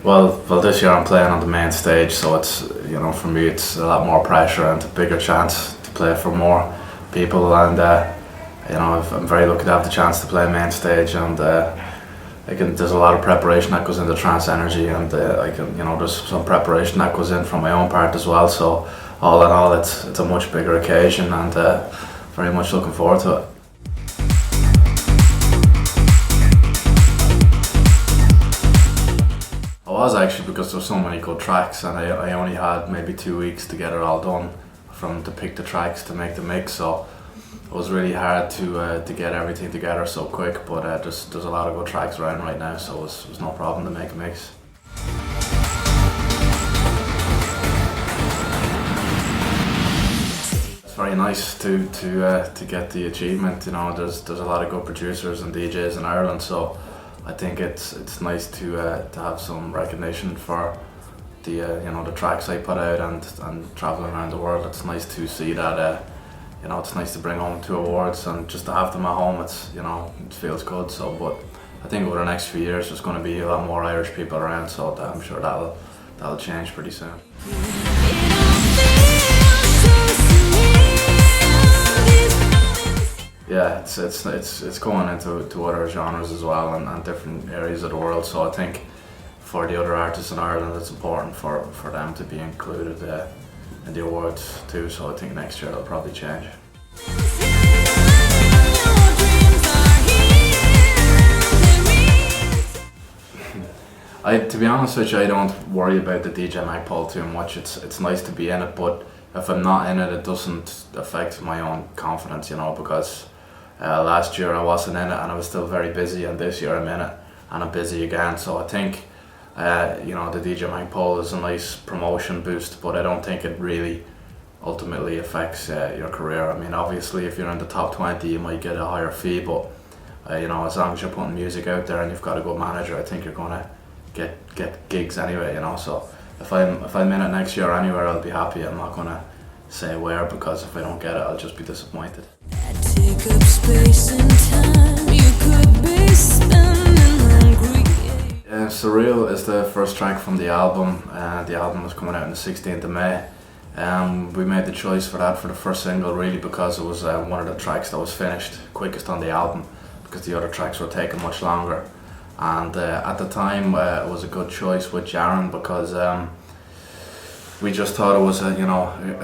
Well, this year I'm playing on the main stage, so it's, for me it's a lot more pressure and a bigger chance to play for more people, and I'm very lucky to have the chance to play main stage, and there's a lot of preparation that goes into Trance Energy, and there's some preparation that goes in from my own part as well. So all in all, it's a much bigger occasion, and very much looking forward to it. I was actually, because there's so many good tracks, and I only had maybe 2 weeks to get it all done, to pick the tracks to make the mix. So it was really hard to get everything together so quick. But there's a lot of good tracks around right now, so it was no problem to make a mix. It's very nice to get the achievement. There's a lot of good producers and DJs in Ireland, so I think it's nice to have some recognition for the tracks I put out, and traveling around the world. It's nice to see that. It's nice to bring home 2 awards, and just to have them at home. It feels good. So, but I think over the next few years there's going to be a lot more Irish people around, so I'm sure that'll change pretty soon. Yeah, it's going into other genres as well, and different areas of the world. So I think for the other artists in Ireland, it's important for them to be included in the awards too. So I think next year it'll probably change. To be honest with you, I don't worry about the DJ Mag poll too much. It's nice to be in it, but if I'm not in it, it doesn't affect my own confidence, because last year I wasn't in it and I was still very busy, and this year I'm in it and I'm busy again. So I think the DJ Mag poll is a nice promotion boost, but I don't think it really ultimately affects your career. I mean, obviously if you're in the top 20 you might get a higher fee, but as long as you're putting music out there and you've got a good manager, I think you're gonna get gigs anyway. So if I'm in it next year anywhere, I'll be happy. I'm not gonna say where, because if I don't get it, I'll just be disappointed. Take up space and time, you could be spending hungry. Surreal is the first track from the album. The album was coming out on the 16th of May. We made the choice for that for the first single, really because it was one of the tracks that was finished quickest on the album, because the other tracks were taking much longer. And at the time it was a good choice with Jaron, because we just thought it was it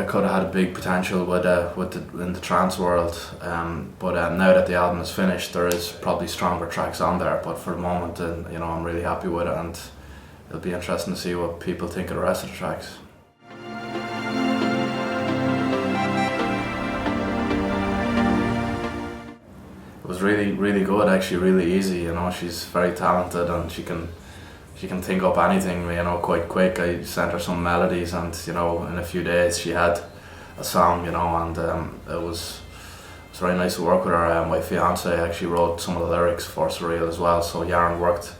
could have had a big potential in the trance world. But now that the album is finished, there is probably stronger tracks on there. But for the moment, I'm really happy with it, and it'll be interesting to see what people think of the rest of the tracks. It was really, really good, actually, really easy. She's very talented, and she can think up anything, quite quick. I sent her some melodies, and in a few days she had a song, and it was very nice to work with her. My fiance actually wrote some of the lyrics for Surreal as well, so Yaron worked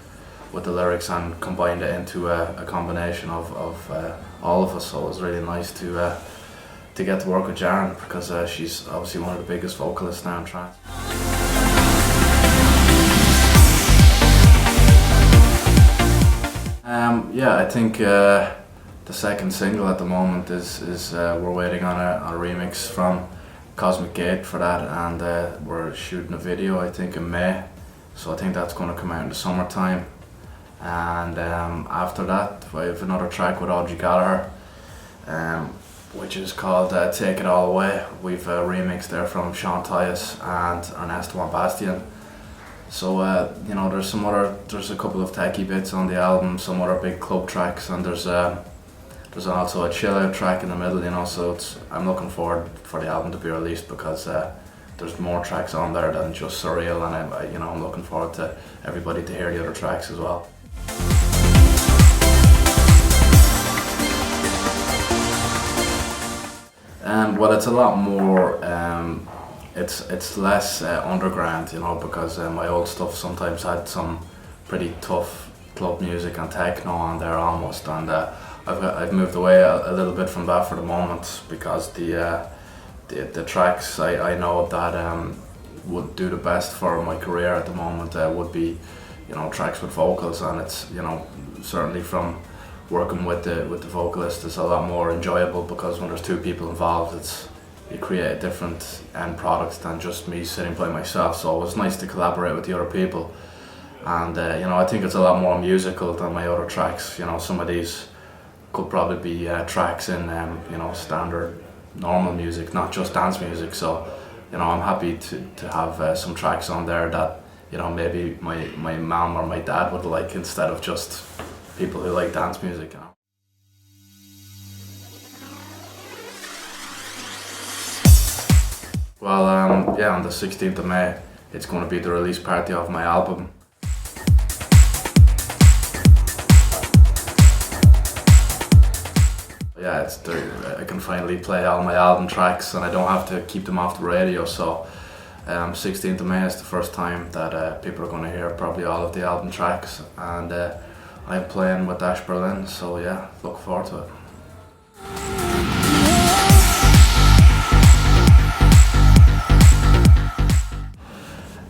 with the lyrics and combined it into a combination of all of us. So it was really nice to get to work with Yaron, because she's obviously one of the biggest vocalists now in trance. Yeah, I think the second single at the moment is we're waiting on a remix from Cosmic Gate for that, and we're shooting a video, I think, in May. So I think that's going to come out in the summertime. And after that, I have another track with Audrey Gallagher, which is called Take It All Away. We've a remix there from Sean Tyas and Ernesto Van Bastian. So there's a couple of techie bits on the album, some other big club tracks, and there's also a chill out track in the middle. So I'm looking forward for the album to be released, because there's more tracks on there than just Surreal, and I'm looking forward to everybody to hear the other tracks as well. Well, it's a lot more. It's less underground, because my old stuff sometimes had some pretty tough club music and techno on there almost, and I've moved away a little bit from that for the moment, because the tracks I know that would do the best for my career at the moment would be tracks with vocals, and it's certainly from working with the vocalist, it's a lot more enjoyable, because when there's two people involved, you create a different end product than just me sitting by myself. So it was nice to collaborate with the other people, and I think it's a lot more musical than my other tracks. Some of these could probably be tracks in standard normal music, not just dance music. So I'm happy to have some tracks on there that maybe my mom or my dad would like, instead of just people who like dance music. Well, on the 16th of May, it's going to be the release party of my album. Yeah, I can finally play all my album tracks, and I don't have to keep them off the radio. So 16th of May is the first time that people are going to hear probably all of the album tracks, and I'm playing with Ash Berlin, so yeah, look forward to it.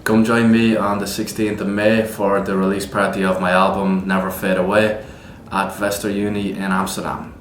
Come join me on the 16th of May for the release party of my album Never Fade Away at Vester Uni in Amsterdam.